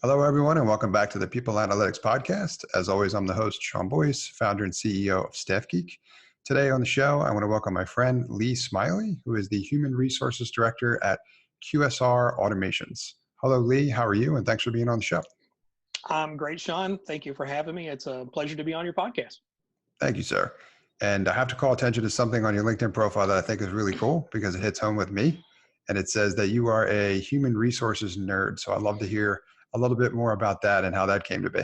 Hello, everyone, and welcome back to the People Analytics Podcast. As always, I'm the host, Sean Boyce, founder and CEO of StaffGeek. Today on the show, I want to welcome my friend, Lee Smiley, who is the Human Resources Director at QSR Automations. Hello, Lee. How are you? And thanks for being on the show. I'm great, Sean. Thank you for having me. It's a pleasure to be on your podcast. Thank you, sir. And I have to call attention to something on your LinkedIn profile that I think is really cool because it hits home with me. And it says that you are a human resources nerd. So I'd love to hear a little bit more about that and how that came to be.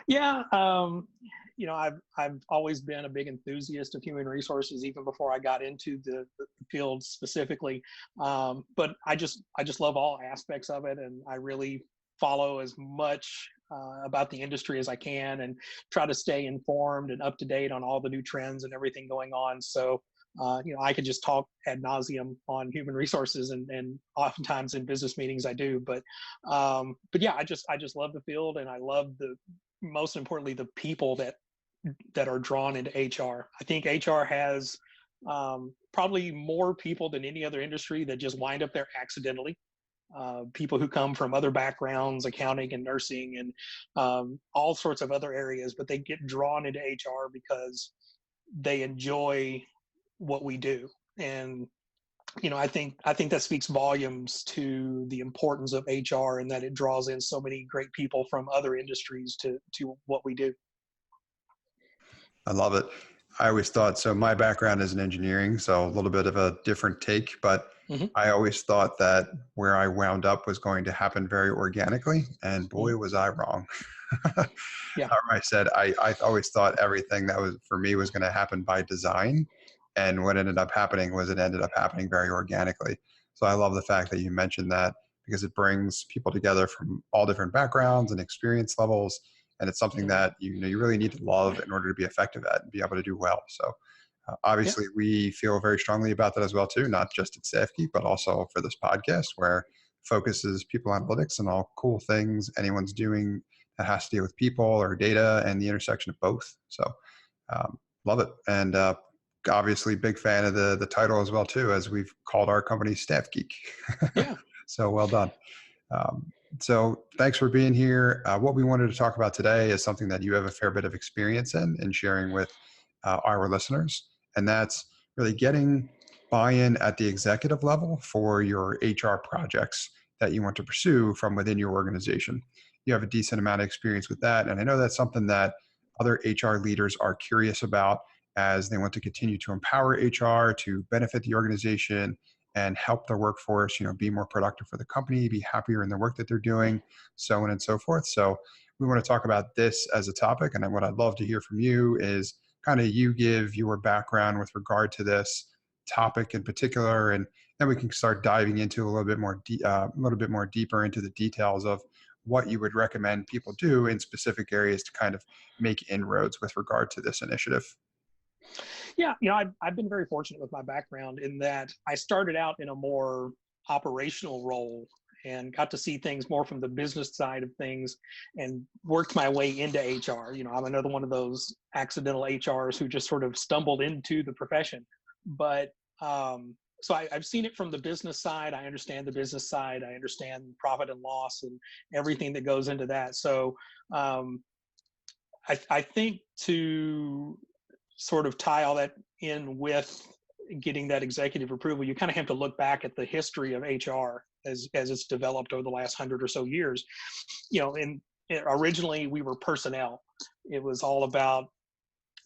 Yeah, I've always been a big enthusiast of human resources, even before I got into the field specifically. But I just love all aspects of it, and I really follow as much about the industry as I can, and try to stay informed and up to date on all the new trends and everything going on. So. I could just talk ad nauseum on human resources, and oftentimes in business meetings I do. But yeah, I just love the field, and I love most importantly the people that are drawn into HR. I think HR has probably more people than any other industry that just wind up there accidentally. People who come from other backgrounds, accounting and nursing, and all sorts of other areas, but they get drawn into HR because they enjoy what we do. And I think that speaks volumes to the importance of HR, and that it draws in so many great people from other industries to what we do. I love it. I always thought, so my background is in engineering, so a little bit of a different take, but I always thought that where I wound up was going to happen very organically, and boy, was I wrong. Yeah. I said, I always thought everything that was for me was going to happen by design. And what ended up happening was it ended up happening very organically. So I love the fact that you mentioned that because it brings people together from all different backgrounds and experience levels. And it's something that you really need to love in order to be effective at and be able to do well. So obviously we feel very strongly about that as well too, not just at StaffGeek, but also for this podcast where focuses people analytics and all cool things anyone's doing that has to deal with people or data and the intersection of both. So love it. And obviously big fan of the title as well too, as we've called our company StaffGeek. Yeah. So well done. So thanks for being here. What we wanted to talk about today is something that you have a fair bit of experience in sharing with our listeners, and that's really getting buy-in at the executive level for your HR projects that you want to pursue from within your organization. You have a decent amount of experience with that, and I know that's something that other HR leaders are curious about as they want to continue to empower HR to benefit the organization and help their workforce, be more productive for the company, be happier in the work that they're doing, so on and so forth. So we want to talk about this as a topic. And what I'd love to hear from you is kind of you give your background with regard to this topic in particular, and then we can start diving into a little bit more deeper into the details of what you would recommend people do in specific areas to kind of make inroads with regard to this initiative. Yeah, I've been very fortunate with my background in that I started out in a more operational role and got to see things more from the business side of things and worked my way into HR. I'm another one of those accidental HRs who just sort of stumbled into the profession. But so I've seen it from the business side. I understand the business side. I understand profit and loss and everything that goes into that. So I think to sort of tie all that in with getting that executive approval, you kind of have to look back at the history of HR as it's developed over the last 100 or so years. Originally we were personnel. It was all about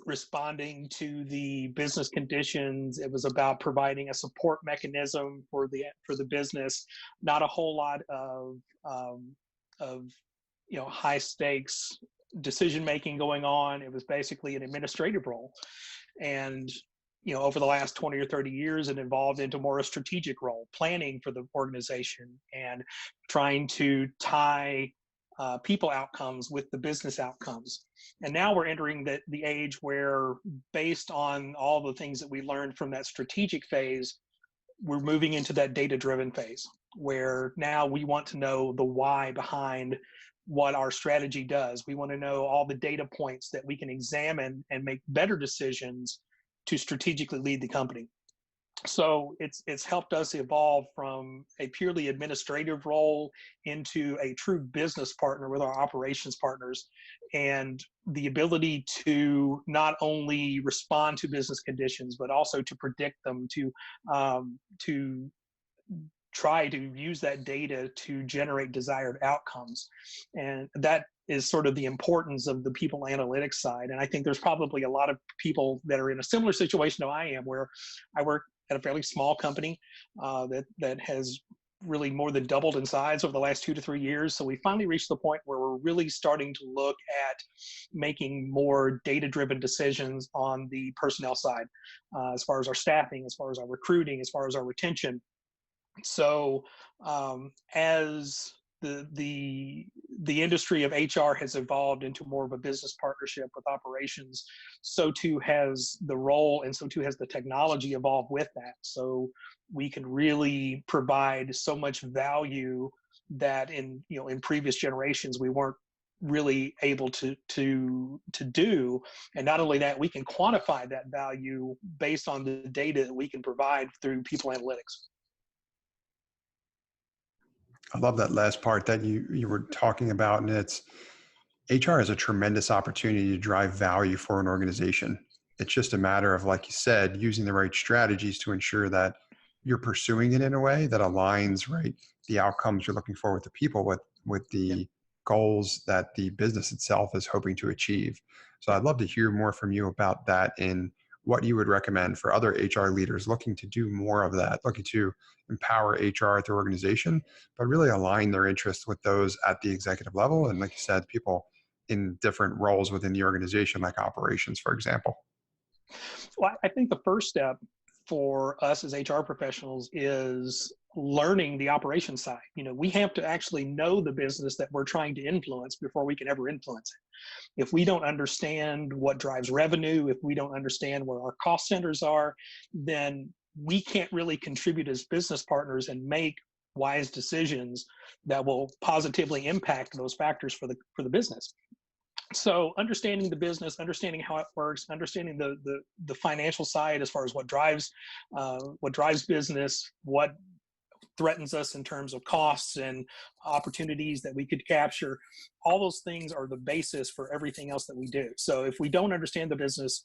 responding to the business conditions. It was about providing a support mechanism for the business, not a whole lot of high stakes decision making going on. It was basically an administrative role. And over the last 20 or 30 years, it evolved into more a strategic role, planning for the organization and trying to tie people outcomes with the business outcomes. And now we're entering the age where, based on all the things that we learned from that strategic phase, we're moving into that data-driven phase, where now we want to know the why behind what our strategy does. We want to know all the data points that we can examine and make better decisions to strategically lead the company. So it's helped us evolve from a purely administrative role into a true business partner with our operations partners, and the ability to not only respond to business conditions but also to predict them, to try to use that data to generate desired outcomes. And that is sort of the importance of the people analytics side. And I think there's probably a lot of people that are in a similar situation to I am, where I work at a fairly small company that has really more than doubled in size over the last 2 to 3 years. So we finally reached the point where we're really starting to look at making more data-driven decisions on the personnel side, as far as our staffing, as far as our recruiting, as far as our retention. So as the industry of HR has evolved into more of a business partnership with operations, so too has the role, and so too has the technology evolved with that. So we can really provide so much value that in previous generations we weren't really able to do. And not only that, we can quantify that value based on the data that we can provide through people analytics. I love that last part that you were talking about, and it's HR has a tremendous opportunity to drive value for an organization. It's just a matter of, like you said, using the right strategies to ensure that you're pursuing it in a way that aligns right the outcomes you're looking for with the people with Yep. the goals that the business itself is hoping to achieve. So Yep. I'd love to hear more from you about that in what you would recommend for other HR leaders looking to do more of that, looking to empower HR at their organization, but really align their interests with those at the executive level. And like you said, people in different roles within the organization, like operations, for example. Well, I think the first step for us as HR professionals is learning the operation side. We have to actually know the business that we're trying to influence before we can ever influence it. If we don't understand what drives revenue, if we don't understand where our cost centers are, then we can't really contribute as business partners and make wise decisions that will positively impact those factors for the business. So understanding the business, understanding how it works, understanding the financial side as far as what drives business, what threatens us in terms of costs and opportunities that we could capture. All those things are the basis for everything else that we do. So if we don't understand the business,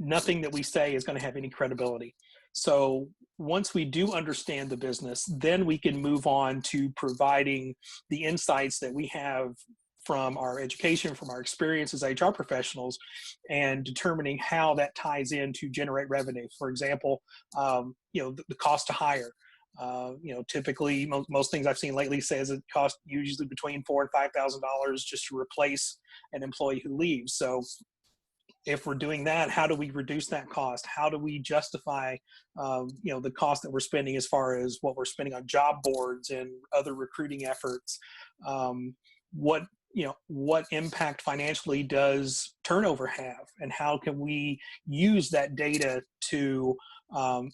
nothing that we say is going to have any credibility. So once we do understand the business, then we can move on to providing the insights that we have from our education, from our experience as HR professionals, and determining how that ties in to generate revenue. For example, the cost to hire. Typically, most things I've seen lately says it costs usually between $4,000 and $5,000 just to replace an employee who leaves. So if we're doing that, how do we reduce that cost? How do we justify, the cost that we're spending as far as what we're spending on job boards and other recruiting efforts? What impact financially does turnover have, and how can we use that data to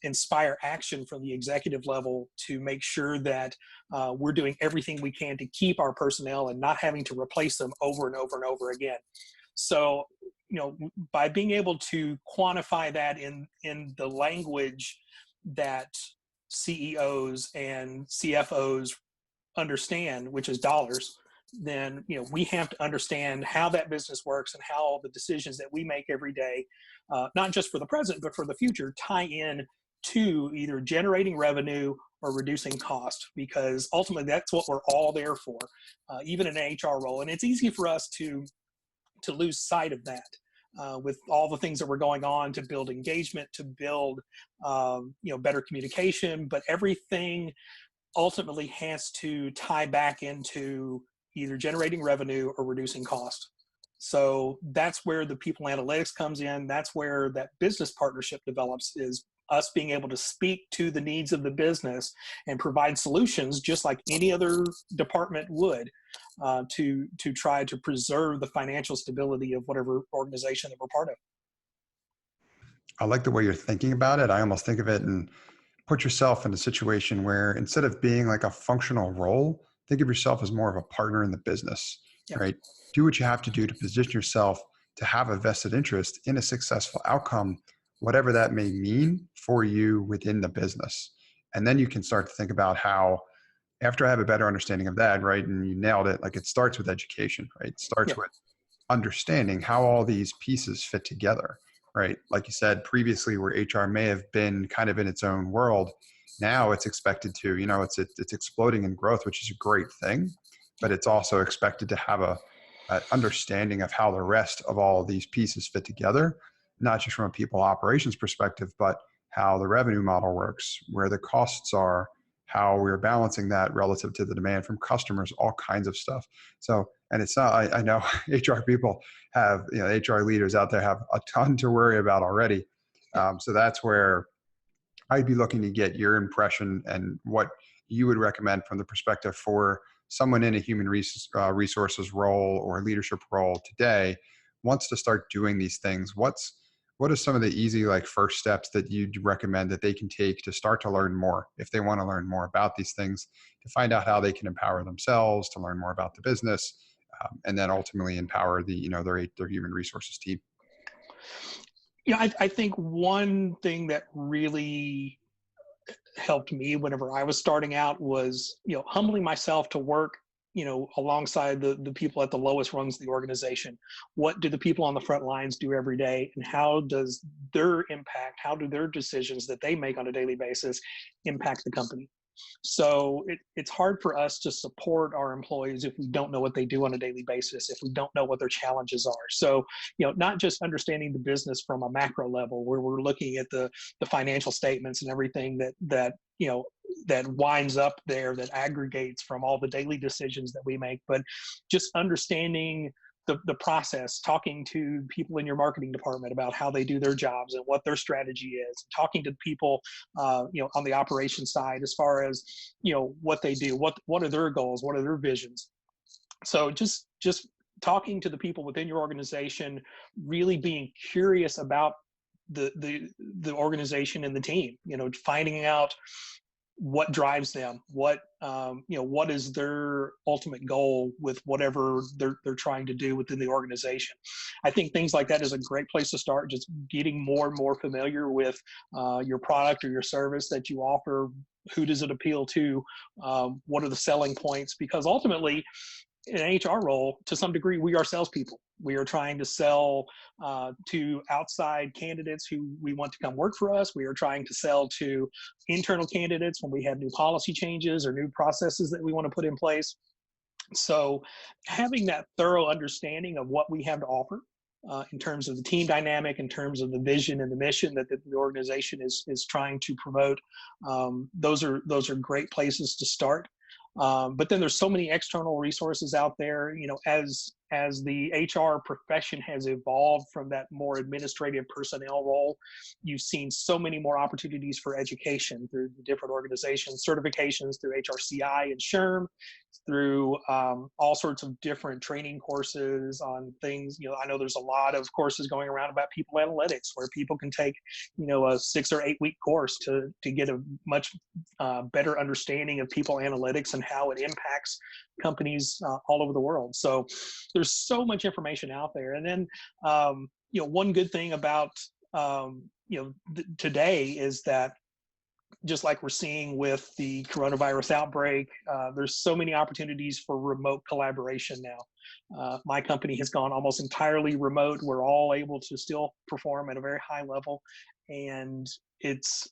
inspire action from the executive level to make sure that we're doing everything we can to keep our personnel and not having to replace them over and over and over again. So, by being able to quantify that in the language that CEOs and CFOs understand, which is dollars, then we have to understand how that business works and how the decisions that we make every day, not just for the present but for the future, tie in to either generating revenue or reducing cost, because ultimately that's what we're all there for, even in an HR role. And it's easy for us to lose sight of that, with all the things that were going on to build engagement, to build better communication, but everything ultimately has to tie back into either generating revenue or reducing cost. So that's where the people analytics comes in. That's where that business partnership develops, is us being able to speak to the needs of the business and provide solutions just like any other department would, to try to preserve the financial stability of whatever organization that we're part of. I like the way you're thinking about it. I almost think of it and put yourself in a situation where instead of being like a functional role, think of yourself as more of a partner in the business, Yeah. right? Do what you have to do to position yourself to have a vested interest in a successful outcome whatever that may mean for you within the business. And then you can start to think about how, after I have a better understanding of that, right? And you nailed it. Like, it starts with education, right? It starts Yeah. with understanding how all these pieces fit together, right? Like you said previously, where HR may have been kind of in its own world, now it's expected to, it's exploding in growth, which is a great thing, but it's also expected to have a understanding of how the rest of all of these pieces fit together, not just from a people operations perspective, but how the revenue model works, where the costs are, how we're balancing that relative to the demand from customers, all kinds of stuff. So, and it's not, I know HR people have, HR leaders out there have a ton to worry about already. Yeah. So that's where I'd be looking to get your impression and what you would recommend from the perspective for someone in a human resources role or leadership role today wants to start doing these things. What are some of the easy, like, first steps that you'd recommend that they can take to start to learn more, if they want to learn more about these things, to find out how they can empower themselves, to learn more about the business, and then ultimately empower their human resources team? Yeah, I think one thing that really helped me whenever I was starting out was, humbling myself to work, alongside the people at the lowest rungs of the organization. What do the people on the front lines do every day, and how does their impact, how do their decisions that they make on a daily basis impact the company? So it's hard for us to support our employees if we don't know what they do on a daily basis, if we don't know what their challenges are. So, not just understanding the business from a macro level where we're looking at the financial statements and everything that winds up there, that aggregates from all the daily decisions that we make, but just understanding the process, talking to people in your marketing department about how they do their jobs and what their strategy is, talking to people, on the operations side as far as, what they do, what are their goals, what are their visions. So just talking to the people within your organization, really being curious about the organization and the team, finding out what drives them, what is their ultimate goal with whatever they're trying to do within the organization. I think things like that is a great place to start, just getting more and more familiar with your product or your service that you offer. Who does it appeal to? What are the selling points? Because ultimately, in an HR role, to some degree, we are salespeople. We are trying to sell to outside candidates who we want to come work for us. We are trying to sell to internal candidates when we have new policy changes or new processes that we want to put in place. So, having that thorough understanding of what we have to offer in terms of the team dynamic, in terms of the vision and the mission that the organization is trying to promote, those are great places to start. But then there's so many external resources out there, as the HR profession has evolved from that more administrative personnel role. You've seen so many more opportunities for education through the different organizations, certifications through HRCI and SHRM, through all sorts of different training courses on things. I know there's a lot of courses going around about people analytics, where people can take, a 6 or 8 week course to get a much better understanding of people analytics and how it impacts companies all over the world. So there's so much information out there. And then, one good thing about, today is that, just like we're seeing with the coronavirus outbreak, there's so many opportunities for remote collaboration now. My company has gone almost entirely remote. We're all able to still perform at a very high level, and it's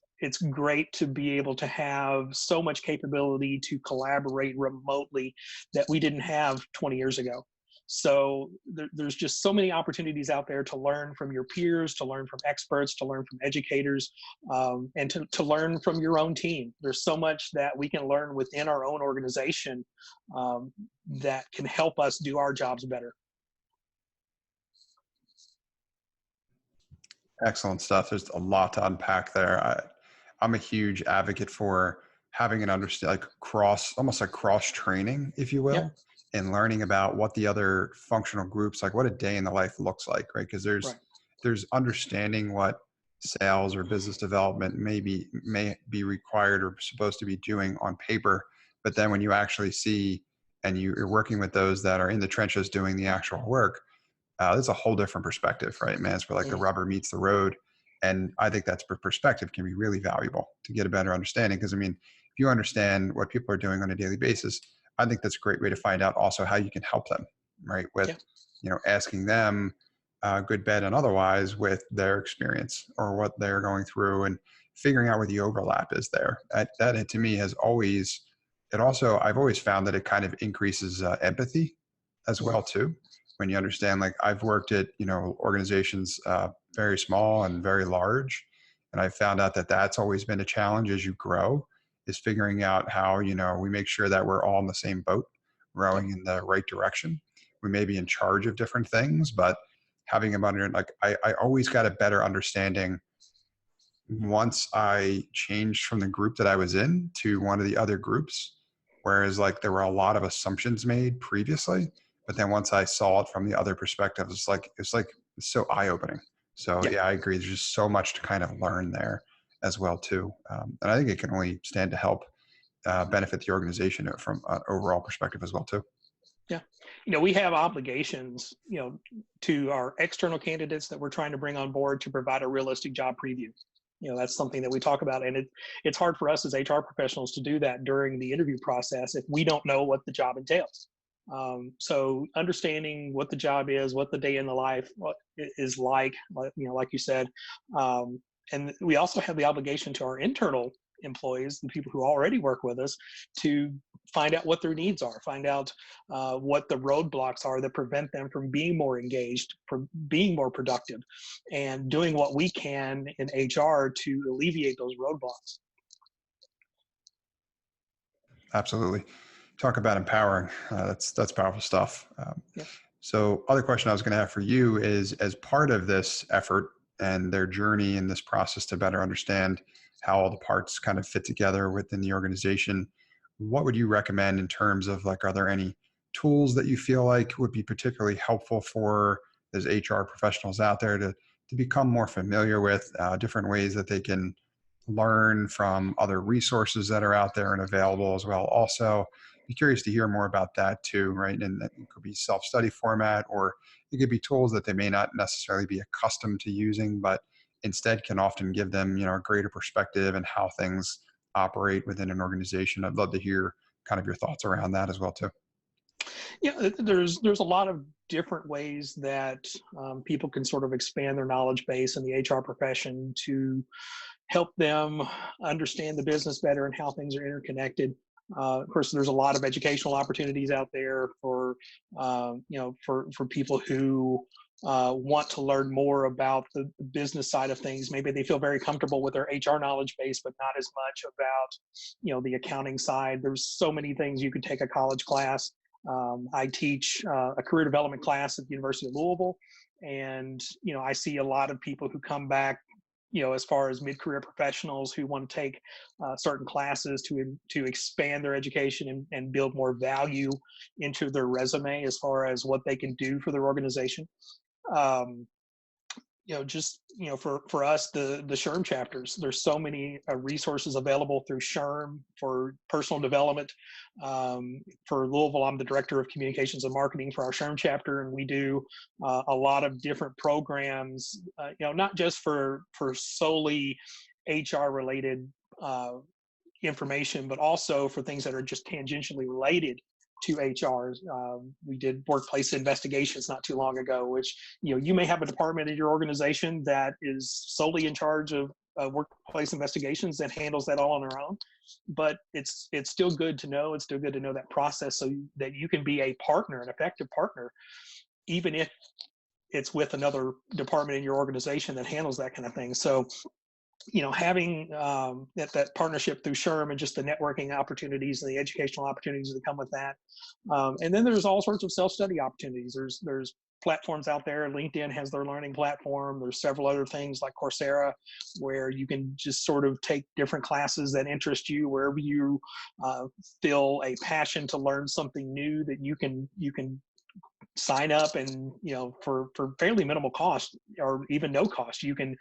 great to be able to have so much capability to collaborate remotely that we didn't have 20 years ago. So there's just so many opportunities out there to learn from your peers, to learn from experts, to learn from educators, and to learn from your own team. There's so much that we can learn within our own organization that can help us do our jobs better. Excellent stuff. There's a lot to unpack there. I'm a huge advocate for having an understand, like, almost like cross training, if you Yep. will, and learning about what the other functional groups, like what a day in the life looks like, right? Because there's Right. there's understanding what sales or business development may be required or supposed to be doing on paper, but then when you actually see and you're working with those that are in the trenches doing the actual work, it's a whole different perspective, right, man? It's where, like, the Mm. rubber meets the road. And I think that's perspective can be really valuable to get a better understanding. Because I mean, if you understand what people are doing on a daily basis, I think that's a great way to find out also how you can help them, right? With, Yeah. asking them, good, bad, and otherwise with their experience or what they're going through, and figuring out where the overlap is there. That to me has always, it also, I've always found that it kind of increases empathy as Mhm. well too. When you understand, like I've worked at, organizations very small and very large, and I found out that that's always been a challenge as you grow, is figuring out how, we make sure that we're all in the same boat, Yep. rowing in the right direction. We may be in charge of different things, but having them under, like I always got a better understanding once I changed from the group that I was in to one of the other groups. Whereas like there were a lot of assumptions made previously, but then once I saw it from the other perspective, it's so eye opening. So Yeah. yeah, I agree. There's just so much to kind of learn there as well too, and I think it can only stand to help benefit the organization from an overall perspective as well too. Yeah. We have obligations, to our external candidates that we're trying to bring on board to provide a realistic job preview. That's something that we talk about. And it's hard for us as HR professionals to do that during the interview process if we don't know what the job entails. So understanding what the job is, what the day in the life is like you said. And we also have the obligation to our internal employees, the people who already work with us, to find out what their needs are, find out what the roadblocks are that prevent them from being more engaged, from being more productive, and doing what we can in HR to alleviate those roadblocks. Absolutely. Talk about empowering. That's powerful stuff. Yeah. So, other question I was going to have for you is, as part of this effort and their journey in this process to better understand how all the parts kind of fit together within the organization, what would you recommend in terms of like, are there any tools that you feel like would be particularly helpful for those HR professionals out there to become more familiar with different ways that they can learn from other resources that are out there and available as well? Also, be curious to hear more about that too, right? And that could be self-study format, or it could be tools that they may not necessarily be accustomed to using, but instead can often give them, a greater perspective and how things operate within an organization. I'd love to hear kind of your thoughts around that as well too. Yeah, there's a lot of different ways that people can sort of expand their knowledge base in the HR profession to help them understand the business better and how things are interconnected. Of course, there's a lot of educational opportunities out there for for people who want to learn more about the business side of things. Maybe they feel very comfortable with their HR knowledge base, but not as much about the accounting side. There's so many things you could take a college class. I teach a career development class at the University of Louisville, and I see a lot of people who come back as far as mid-career professionals who want to take certain classes to expand their education and build more value into their resume as far as what they can do for their organization. Um, just for us, the SHRM chapters, there's so many resources available through SHRM for personal development. For Louisville, I'm the director of communications and marketing for our SHRM chapter, and we do a lot of different programs, not just for solely HR related information, but also for things that are just tangentially related to HR. We did workplace investigations not too long ago, which you may have a department in your organization that is solely in charge of workplace investigations that handles that all on their own. But it's still good to know. It's still good to know that process so that you can be a partner, an effective partner, even if it's with another department in your organization that handles that kind of thing. So having that partnership through SHRM and just the networking opportunities and the educational opportunities that come with that. And then there's all sorts of self-study opportunities. There's platforms out there. LinkedIn has their learning platform. There's several other things like Coursera, where you can just sort of take different classes that interest you, wherever you feel a passion to learn something new, that you can sign up, and for fairly minimal cost or even no cost, you can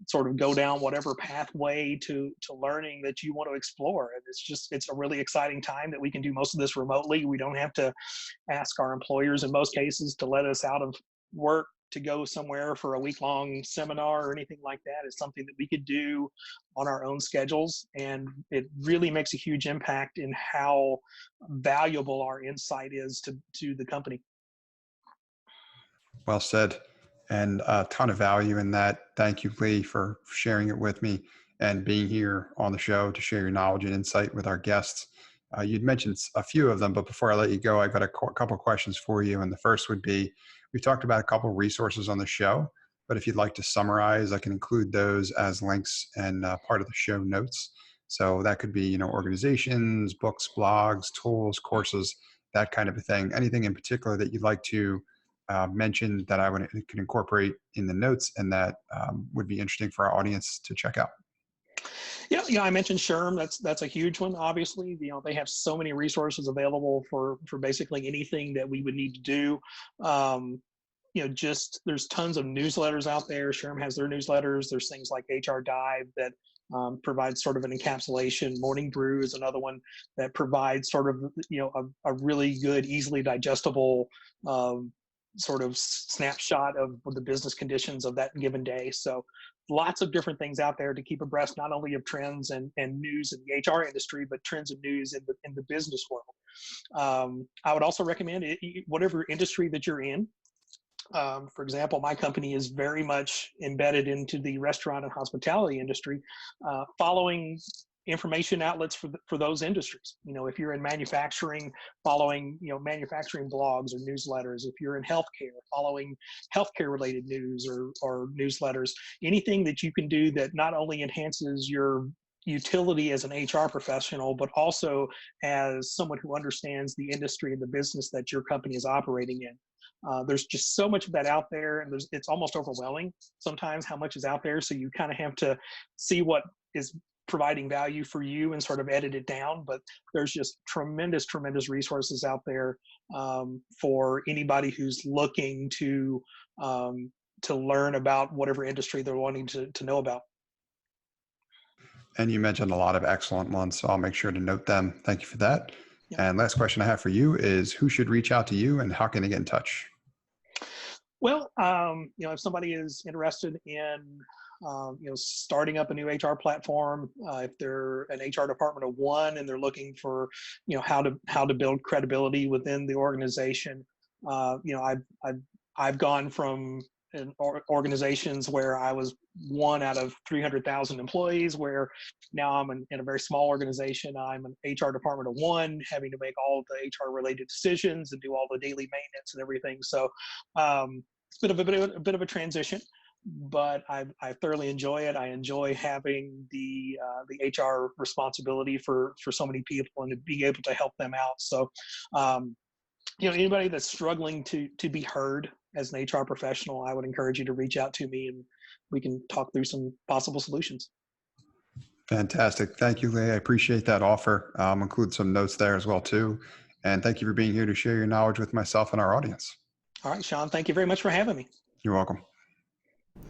sort of go down whatever pathway to learning that you want to explore. And it's a really exciting time that we can do most of this remotely. We don't have to ask our employers in most cases to let us out of work to go somewhere for a week-long seminar or anything like that. It's something that we could do on our own schedules, and it really makes a huge impact in how valuable our insight is to the company. Well said. And a ton of value in that. Thank you, Lee, for sharing it with me and being here on the show to share your knowledge and insight with our guests. You'd mentioned a few of them, but before I let you go, I've got a couple of questions for you. And the first would be, we talked about a couple of resources on the show, but if you'd like to summarize, I can include those as links and part of the show notes. So that could be, organizations, books, blogs, tools, courses, that kind of a thing. Anything in particular that you'd like to mention that I could incorporate in the notes and that would be interesting for our audience to check out? Yeah, I mentioned SHRM. That's a huge one. Obviously, they have so many resources available for basically anything that we would need to do. Just there's tons of newsletters out there. SHRM has their newsletters. There's things like HR Dive that provides sort of an encapsulation. Morning Brew is another one that provides sort of a really good, easily digestible sort of snapshot of the business conditions of that given day. So lots of different things out there to keep abreast, not only of trends and news in the HR industry, but trends and news in the business world. I would also recommend whatever industry that you're in. For example, my company is very much embedded into the restaurant and hospitality industry, following information outlets for those industries. If you're in manufacturing, following manufacturing blogs or newsletters. If you're in healthcare, following healthcare related news or newsletters. Anything that you can do that not only enhances your utility as an HR professional, but also as someone who understands the industry and the business that your company is operating in. There's just so much of that out there, and it's almost overwhelming sometimes how much is out there. So you kind of have to see what is providing value for you and sort of edit it down. But there's just tremendous resources out there for anybody who's looking to learn about whatever industry they're wanting to know about. And you mentioned a lot of excellent ones, so I'll make sure to note them. Thank you for that. Yeah. And last question I have for you is, who should reach out to you and how can they get in touch? Well, if somebody is interested in, starting up a new HR platform, if they're an HR department of one and they're looking for, how to build credibility within the organization, I've gone from organizations where I was one out of 300,000 employees, where now I'm in a very small organization. I'm an HR department of one, having to make all of the HR related decisions and do all the daily maintenance and everything. So it's been a bit of a transition, but I thoroughly enjoy it. I enjoy having the HR responsibility for so many people and to be able to help them out. So anybody that's struggling to be heard as an HR professional, I would encourage you to reach out to me and we can talk through some possible solutions. Fantastic. Thank you, Lee. I appreciate that offer. Include some notes there as well, too. And thank you for being here to share your knowledge with myself and our audience. All right, Sean, thank you very much for having me. You're welcome.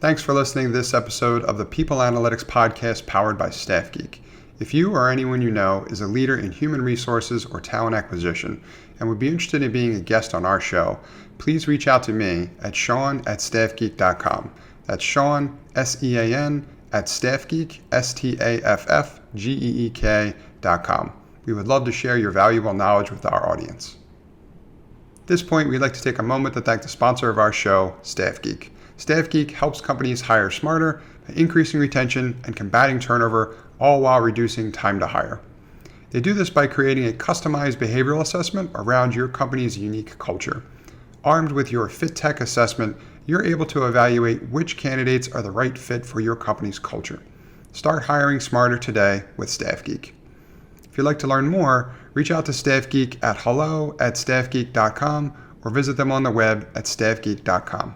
Thanks for listening to this episode of the People Analytics Podcast powered by StaffGeek. If you or anyone you know is a leader in human resources or talent acquisition and would be interested in being a guest on our show, please reach out to me at Sean@staffgeek.com. That's Sean, SEAN, at StaffGeek, StaffGeek.com. We would love to share your valuable knowledge with our audience. At this point, we'd like to take a moment to thank the sponsor of our show, StaffGeek. StaffGeek helps companies hire smarter by increasing retention and combating turnover, all while reducing time to hire. They do this by creating a customized behavioral assessment around your company's unique culture. Armed with your Fit Tech assessment, you're able to evaluate which candidates are the right fit for your company's culture. Start hiring smarter today with StaffGeek. If you'd like to learn more, reach out to StaffGeek at hello@staffgeek.com or visit them on the web at staffgeek.com.